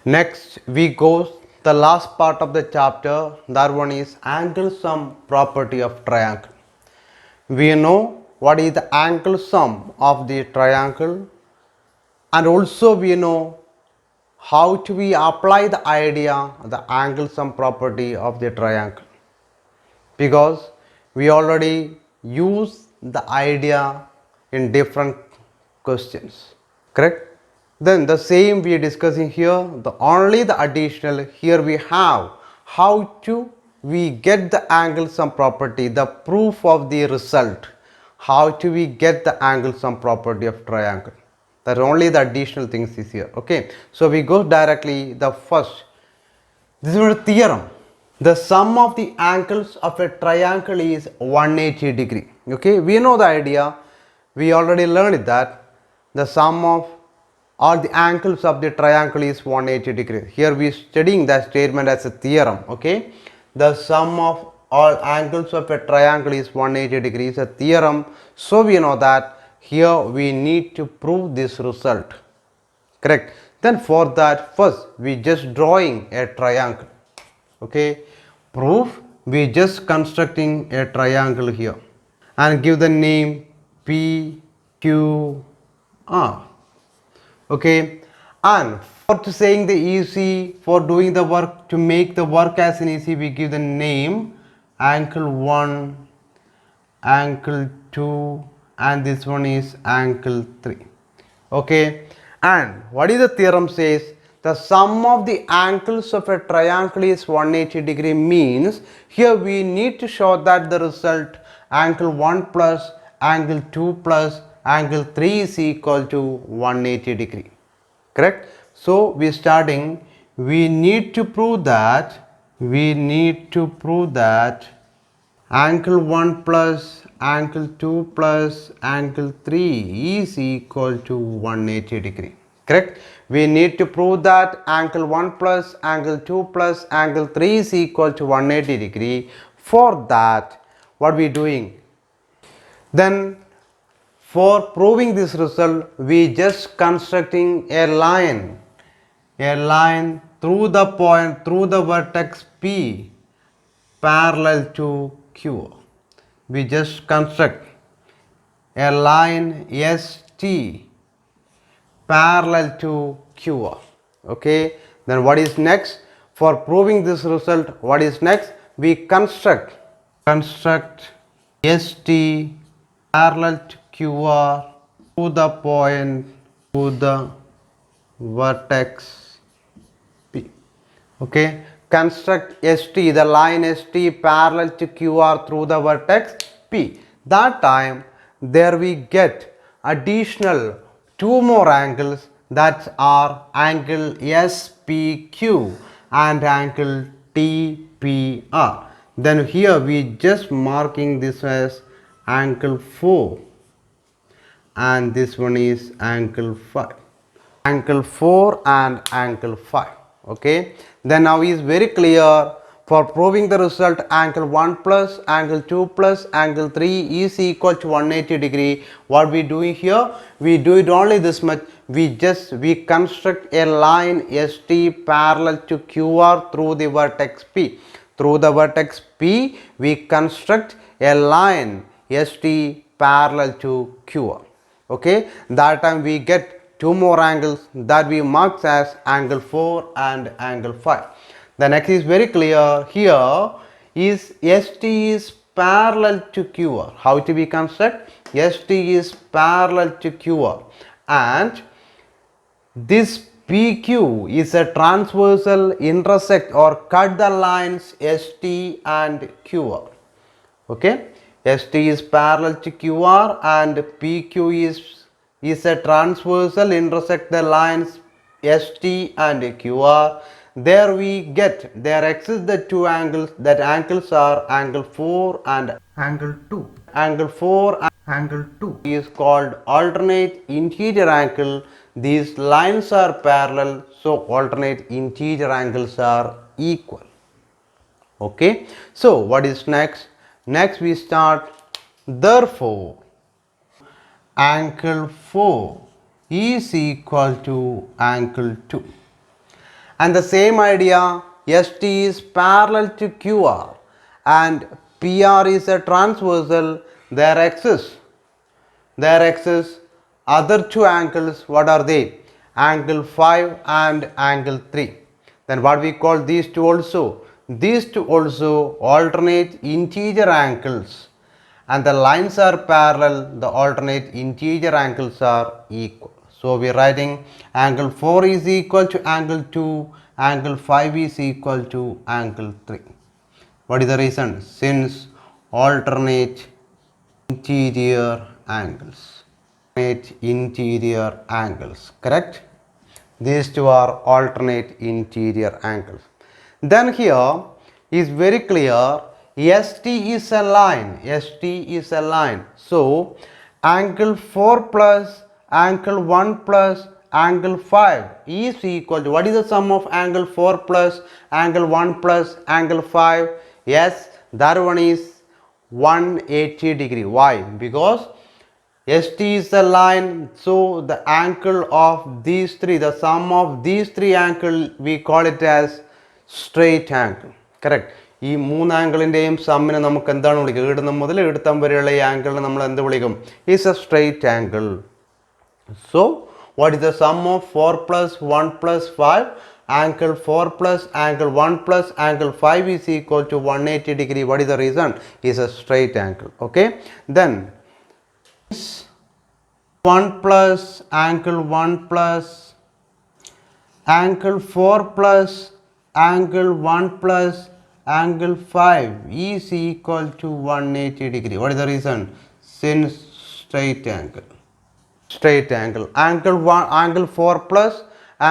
Next we go the last part of the chapter, that one is angle sum property of triangle. We know what is the angle sum of the triangle, and also we know how to we apply the idea of the angle sum property of the triangle, because we already use the idea in different questions, correct? Then the same we are discussing here, the only the additional here we have how to we get the angle sum property, the proof of the result, how to we get the angle sum property of triangle. That only the additional things is here. Okay, so we go directly the first. This is a theorem. The sum of the angles of a triangle is 180 degree. Okay, we know the idea. We already learned that the sum of all the angles of the triangle is 180 degree. Here we are studying that statement as a theorem. Okay, the sum of all angles of a triangle is 180 degrees, a theorem. So we know that here we need to prove this result, correct? Then for that, first we just drawing a triangle. Okay, proof, we just constructing a triangle here and give the name PQR. Okay, and for to saying the easy, for doing the work, to make the work as an easy, we give the name angle 1, angle 2, and this one is angle 3. Okay, and what is the theorem says? The sum of the angles of a triangle is 180 degree, means here we need to show that the result angle 1 plus angle 2 plus angle 3 is equal to 180 degree, correct? So we starting, we need to prove that angle 1 plus angle 2 plus angle 3 is equal to 180 degree, correct? We need to prove that angle 1 plus angle 2 plus angle 3 is equal to 180 degree. For that, what we doing? Then for proving this result, we just constructing a line through the point, through the vertex P parallel to Q. We just construct a line ST parallel to Q. Okay, then what is next? For proving this result, what is next? We construct ST parallel to QR to the point, to the vertex P. Okay, construct ST, the line ST parallel to QR through the vertex P. That time there we get additional two more angles, that are angle SPQ and angle TPR. Then here we just marking this as angle 4 and this one is angle 5, angle 4 and angle 5. Okay, then now is very clear. For proving the result angle 1 plus angle 2 plus angle 3 is equal to 180 degree, what we doing here? We do it only this much. We construct a line ST parallel to QR through the vertex P. Through the vertex P we construct a line ST parallel to QR. Okay, that time we get two more angles that we mark as angle 4 and angle 5. The next is very clear. Here is ST is parallel to QR. How to be construct? ST is parallel to QR, and this PQ is a transversal intersect or cut the lines ST and QR. Okay, ST is parallel to QR and PQ is a transversal intersect the lines ST and QR. There we get, there exist the two angles, that angles are angle 4 and angle 2. Angle 4 and angle 2 is called alternate interior angle. These lines are parallel, so alternate interior angles are equal. Okay, so what is next? Next we start, therefore angle 4 is equal to angle 2, And the same idea, ST is parallel to QR and PR is a transversal. There exists other two angles. What are they? Angle 5 and angle 3. Then what we call these two also? These two also alternate integer angles, and the lines are parallel, the alternate integer angles are equal. So we are writing angle 4 is equal to angle 2, angle 5 is equal to angle 3. What is the reason? Since alternate interior angles. Interior angles, correct? These two are alternate interior angles. Then here is very clear, ST is a line. ST is a line. So angle 4 plus angle 1 plus angle 5 is equal to, what is the sum of angle 4 plus angle 1 plus angle 5? Yes, that one is 180 degree. Why? Because ST is a line, so the angle of these three, the sum of these three angle, we call it as straight angle. Correct? ഈ മൂന്ന് ആംഗിളിൻ്റെയും സമ്മിനെ നമുക്ക് എന്താണ് വിളിക്കുക? ഇവിടുന്ന് മുതൽ ഇവിടുത്തം വരെയുള്ള ഈ ആംഗിളിനെ നമ്മൾ എന്ത് വിളിക്കും? Is A straight angle. So what is the sum of 4 plus 1 plus 5? Angle 4 plus angle 1 plus angle 5 is equal to 180 degree. What is the reason? Is a straight angle. Okay, then 1 plus angle 1 plus angle 4 plus angle 1 plus angle 5 is equal to 180 degree. What is the reason? Since straight angle. Straight angle. Angle 4 plus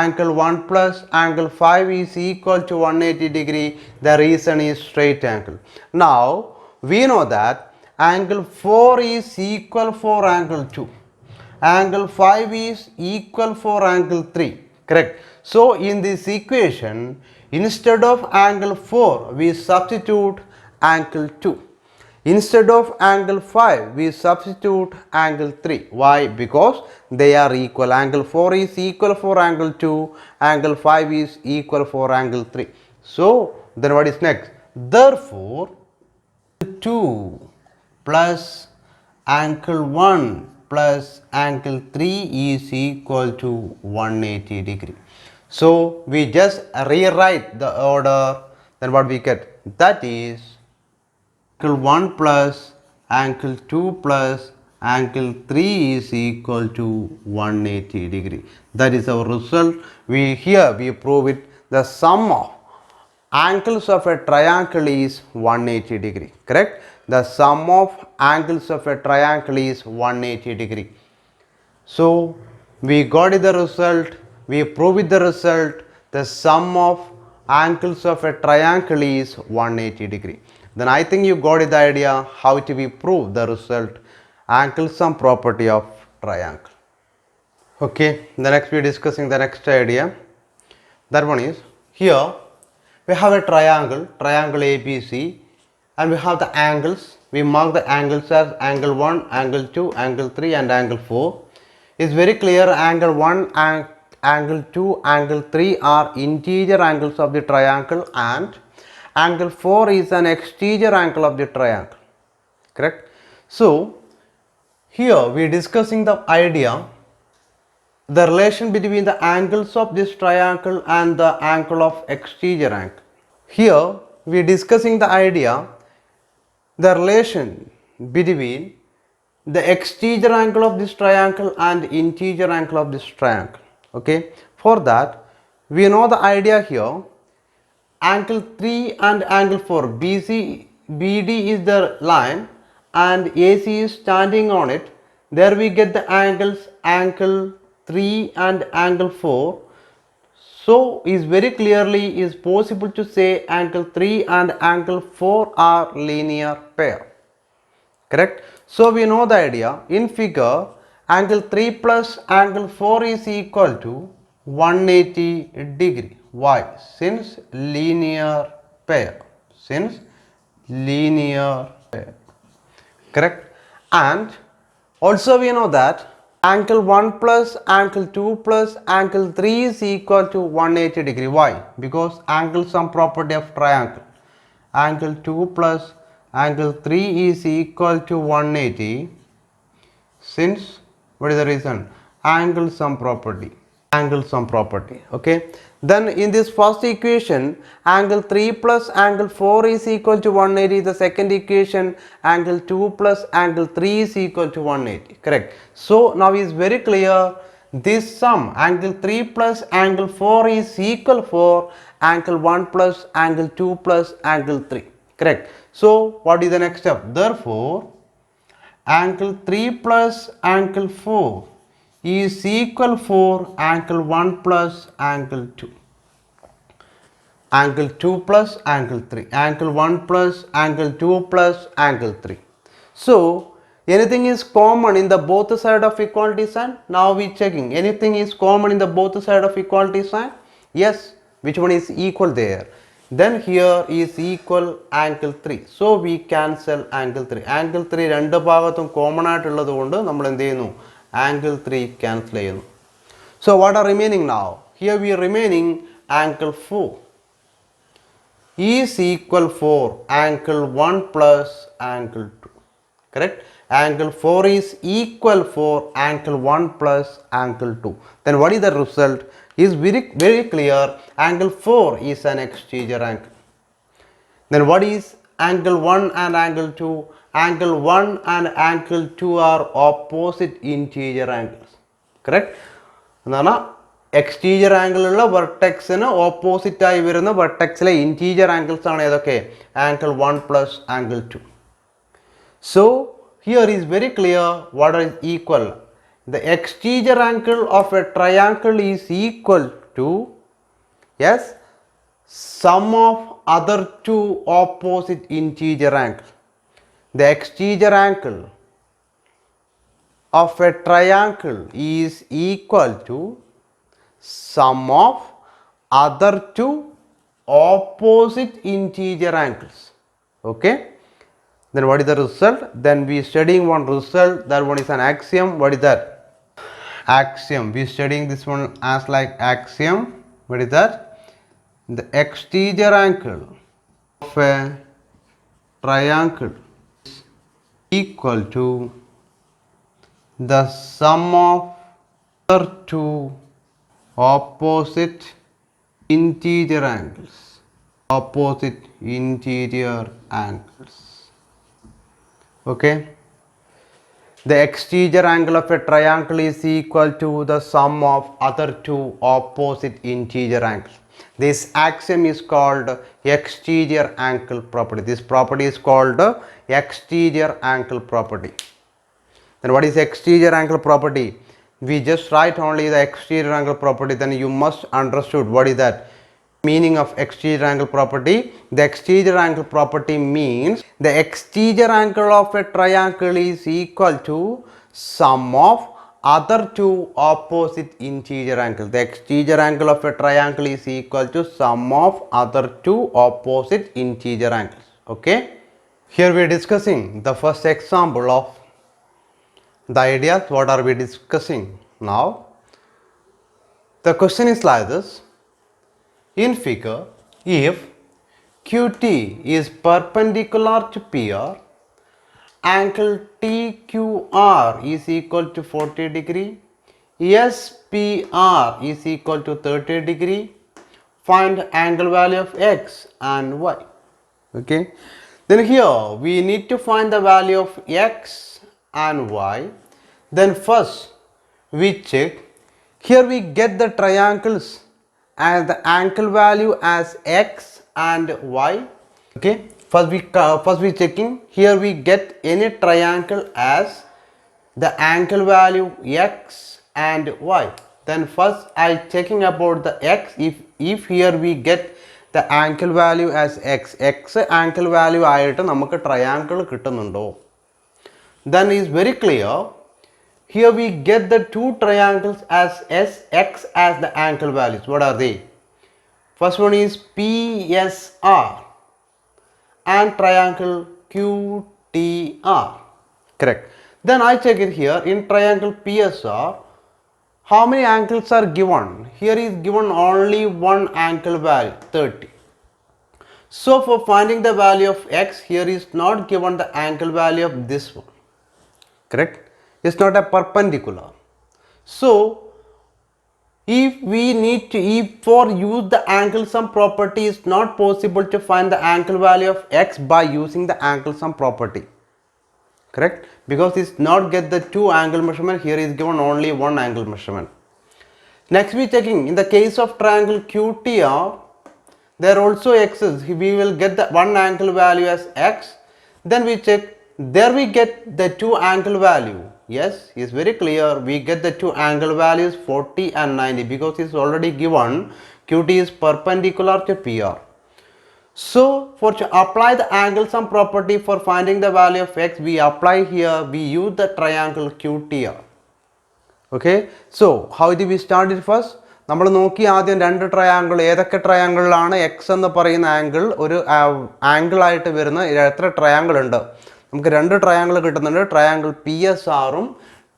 angle 1 plus angle 5 is equal to 180 degree. The reason is straight angle. Now we know that angle 4 is equal for angle 2. Angle 5 is equal for angle 3. Correct? So in this equation, instead of angle 4, we substitute angle 2. Instead of angle 5, we substitute angle 3. Why? Because they are equal. Angle 4 is equal for angle 2. Angle 5 is equal for angle 3. So then what is next? Therefore, 2 plus angle 1 plus angle 3 is equal to 180 degree. So we just rewrite the order. Then what we get? That is angle 1 plus angle 2 plus angle 3 is equal to 180 degree. That is our result. We prove it. The sum of angles of a triangle is 180 degree. Correct? The sum of angles of a triangle is 180 degree. So we got the result. We proved the result. The sum of angles of a triangle is 180 degree. Then I think you got the idea how to be prove the result, angle sum property of triangle. Okay, the next we are discussing the next idea. That one is, here we have a triangle ABC, and we have the angles. We mark the angles as angle 1, angle 2, angle 3 and angle 4. It's very clear, angle 1 and angle 2, angle 3 are interior angles of the triangle, and angle 4 is an exterior angle of the triangle. Correct? So here we are discussing the idea, the relation between the angles of this triangle and the angle of exterior angle. Here we are discussing the idea, the relation between the exterior angle of this triangle and interior angle of this triangle. Okay, for that we know the idea here, angle 3 and angle 4, BD is the line and AC is standing on it. There we get the angles angle 3 and angle 4. So is very clearly is possible to say angle 3 and angle 4 are linear pair. Correct? So we know the idea. In figure, angle 3 plus angle 4 is equal to 180 degree. Why? Since linear pair. Since linear pair. Correct? And also we know that Angle 1 plus angle 2 plus angle 3 is equal to 180 degree. Why? Because angle sum property of triangle. Angle 2 plus angle 3 is equal to 180. Since, what is the reason? Angle sum property. Angle sum property. Okay. Then in this first equation, angle 3 plus angle 4 is equal to 180. The second equation, angle 2 plus angle 3 is equal to 180. Correct. So now is very clear. This sum, angle 3 plus angle 4 is equal for angle 1 plus angle 2 plus angle 3. Correct. So what is the next step? Therefore, angle 3 plus angle 4 is equal for angle 1 plus angle 2. Angle 2 plus angle 3. Angle 1 plus angle 2 plus angle 3. So, anything is common in the both side of equality sign? Now we checking. Anything is common in the both side of equality sign? Yes. Which one is equal there? Then here is equal angle 3. So we cancel angle 3. Angle 3 രണ്ട് ഭാഗത്തും common ആയിട്ടുള്ളത് കൊണ്ട് നമ്മൾ എന്ത് ചെയ്യുന്നു? Angle 3 cancel ചെയ്യുന്നു. So what are remaining now? Here we are remaining angle 4 is equal for angle 1 plus angle 2. Correct? Angle 4 is equal for angle 1 plus angle 2. Then what is the result? Is very clear. Angle 4 is an exterior angle. Then what is angle 1 and angle 2? Angle 1 and angle 2 are opposite interior angles. Correct? എന്താണ് exterior ആംഗിളുള്ള വെർട്ടെക്സിന് opposite ആയി വരുന്ന വെർട്ടെക്സിലെ interior angles ആണ് ഏതൊക്കെ? Angle 1 plus angle 2. So here is very clear what is equal. The exterior angle of a triangle is equal to, yes, sum of other two opposite interior angles. The exterior angle of a triangle is equal to sum of other two opposite interior angles. Okay. Then what is the result? Then we studying one result. That one is an axiom. What is that? Axiom. We studying this one as like axiom. What is that? The exterior angle of a triangle is equal to the sum of other two opposite interior angles. Opposite interior angles. Okay. The exterior angle of a triangle is equal to the sum of other two opposite interior angles. This axiom is called exterior angle property. This property is called exterior angle property. Then what is exterior angle property? We just write only the exterior angle property. Then you must understood what is that meaning of exterior angle property. The exterior angle property means the exterior angle of a triangle is equal to sum of other two opposite interior angles. The exterior angle of a triangle is equal to sum of other two opposite interior angles. Okay. Here we are discussing the first example of the ideas. What are we discussing now? The question is like this. In figure, if QT is perpendicular to PR, angle TQR is equal to 40 degree, SPR is equal to 30 degree, find angle value of X and Y. Okay. Then here we need to find the value of X and Y. Then first we check. Here we get the triangles and the angle value as X and Y. Okay. First we checking. Here we get any triangle as the angle value X and Y. Then first I checking about the X. If here we get the angle value as X angle value ആയിട്ട് നമുക്ക് triangle കിട്ടുന്നുണ്ടോ? Then is very clear. Here we get the two triangles as X as the angle values. What are they? First one is PSR and triangle QTR. Correct. Then I check it here in triangle PSR. How many angles are given? Here is given only one angle value 30. So for finding the value of x, here is not given the angle value of this one. Correct? It's not a perpendicular. So if we need to, if for use the angle sum property, is not possible to find the angle value of x by using the angle sum property. Correct? Because it's not get the two angle measurement, here is given only one angle measurement. Next we checking in the case of triangle QTR, there also x is, we will get the one angle value as x. Then we check, there we get the two angle value. Yes, it's very clear, we get the two angle values 40 and 90 because it's already given QT is perpendicular to PR. So for to apply the angle sum property for finding the value of x, we apply here, we use the triangle QTR. Okay, so how did we start it first? നമ്മൾ നോക്കി ആദ്യം രണ്ട് triangle, ഏതൊക്കെ ട്രയാങ്കിളിലാണ് X എന്ന് പറയുന്ന angle ഒരു ആംഗിളായിട്ട് വരുന്ന എത്ര ട്രയാങ്കിൾ ഉണ്ട്. നമുക്ക് രണ്ട് ട്രയാങ്കിൾ കിട്ടുന്നുണ്ട്, ട്രയാങ്കിൾ പി എസ് ആറും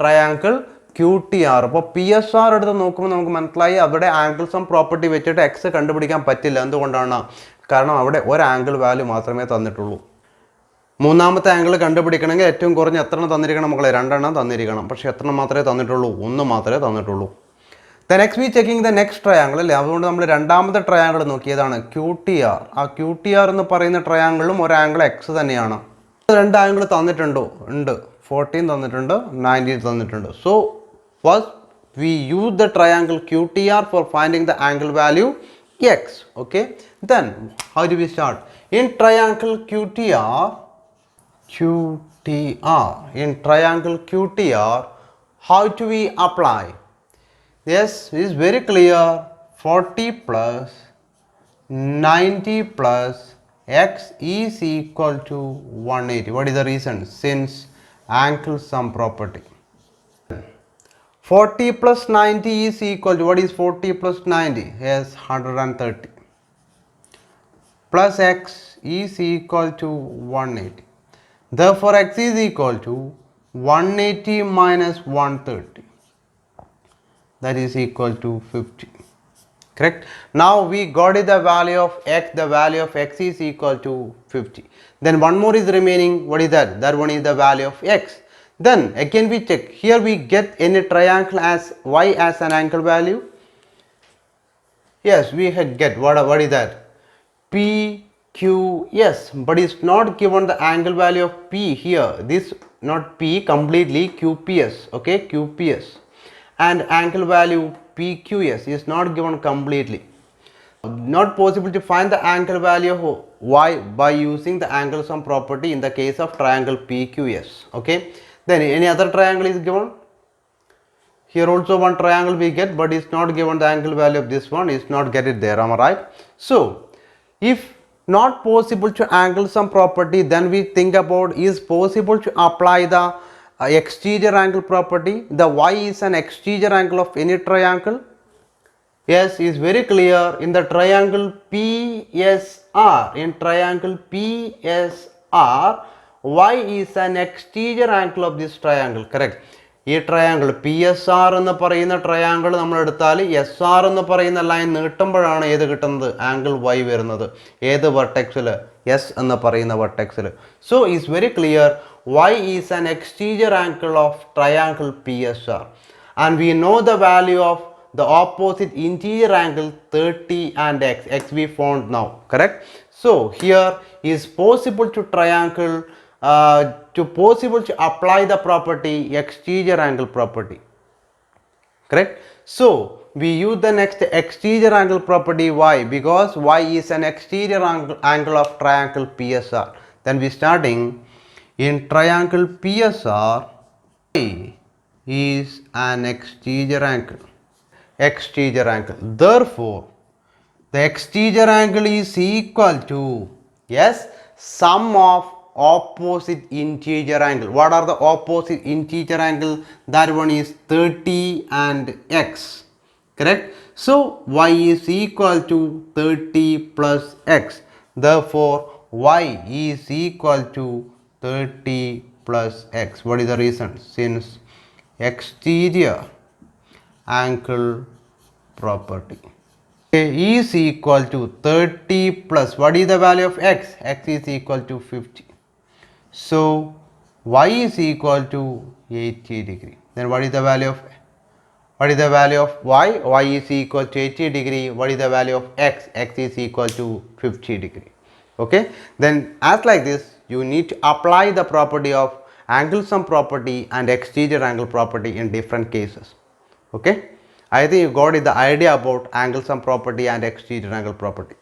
ട്രയാങ്കിൾ ക്യൂ ടി ആർ. അപ്പോൾ പി എസ് ആർ എടുത്ത് നോക്കുമ്പോൾ നമുക്ക് മനസ്സിലായി അവിടെ ആംഗിൾ സം പ്രോപ്പർട്ടി വെച്ചിട്ട് എക്സ് കണ്ടുപിടിക്കാൻ പറ്റില്ല. എന്തുകൊണ്ടാണ്? കാരണം അവിടെ ഒരു ആംഗിൾ വാല്യൂ മാത്രമേ തന്നിട്ടുള്ളൂ. മൂന്നാമത്തെ ആംഗിൾ കണ്ടുപിടിക്കണമെങ്കിൽ ഏറ്റവും കുറഞ്ഞ് എത്ര തന്നിരിക്കണം മക്കളെ? രണ്ടെണ്ണം തന്നിരിക്കണം. പക്ഷേ എത്ര മാത്രമേ തന്നിട്ടുള്ളൂ? ഒന്ന് മാത്രമേ തന്നിട്ടുള്ളൂ. The next we checking the next triangle അല്ലേ. അതുകൊണ്ട് നമ്മൾ രണ്ടാമത്തെ ട്രയാങ്കിൾ നോക്കിയതാണ് ക്യൂ ടി ആർ. ആ ക്യൂ ടി ആർ എന്ന് പറയുന്ന ട്രയാങ്കിളും ഒരു ആംഗിൾ എക്സ് തന്നെയാണ്. രണ്ട് ആംഗിൾ തന്നിട്ടുണ്ടോ? ഉണ്ട്. 14 തന്നിട്ടുണ്ട്, 19 തന്നിട്ടുണ്ട്. So first we use the triangle Q T R for finding the angle value x. Okay, then how do we start? In triangle QTR, in triangle QTR, how do we apply? Yes, it is very clear, 40 plus 90 plus x is equal to 180. What is the reason? Since angle sum property. 40 plus 90 is equal to, what is 40 plus 90? Yes, 130. Plus x is equal to 180. Therefore, x is equal to 180 minus 130. That is equal to 50. Correct? Now we got it the value of x. The value of x is equal to 50. Then one more is remaining. What is that? That one is the value of x. Then again we check. Here we get any triangle as y as an angle value. Yes, we had get what is that? P Q S, but it's not given the angle value of P here. This not P completely, QPS. Okay, QPS, and angle value PQS is not given completely. Not possible to find the angle value of y by using the angle sum property in the case of triangle PQS. Okay. Then any other triangle is given. Here also one triangle we get, but it's not given the angle value of this one. Is not get it there. Am I right? So if not possible to angle sum property, then we think about, is possible to apply the exterior angle property. The y is an exterior angle of any triangle. Yes, is very clear. In the triangle PSR, in triangle PSR, y is an exterior angle of this triangle. Correct? ഈ triangle P S R എന്ന് പറയുന്ന triangle നമ്മൾ എടുത്താൽ S R എന്ന് പറയുന്ന line നീട്ടുമ്പോഴാണ് ഏത് കിട്ടുന്നത്? Angle Y വരുന്നത്. ഏത് വെർട്ടെക്സിൽ? എസ് എന്ന് പറയുന്ന വെർട്ടെക്സിൽ. So is very clear, why is an exterior angle of triangle P S R, and we know the value of the opposite interior angle 30 and x we found now. Correct? So here is possible to triangle possible to apply the property exterior angle property. Correct? So we use the next exterior angle property. Why? Because y is an exterior angle of triangle PSR. Then we starting in triangle PSR, y is an exterior angle. Exterior angle. Therefore, the exterior angle is equal to, yes, sum of opposite interior angle. What are the opposite interior angle? That one is 30 and x. Correct? So y is equal to 30 plus x. Therefore, y is equal to 30 plus x. What is the reason? Since exterior angle property is equal to 30 plus what is the value of x? X is equal to 50. So y is equal to 80 degree. Then what is the value of y? Y is equal to 80 degree. What is the value of x? X is equal to 50 degree. Okay. Then as like this, you need to apply the property of angle sum property and exterior angle property in different cases. Okay. I think you got the idea about angle sum property and exterior angle property.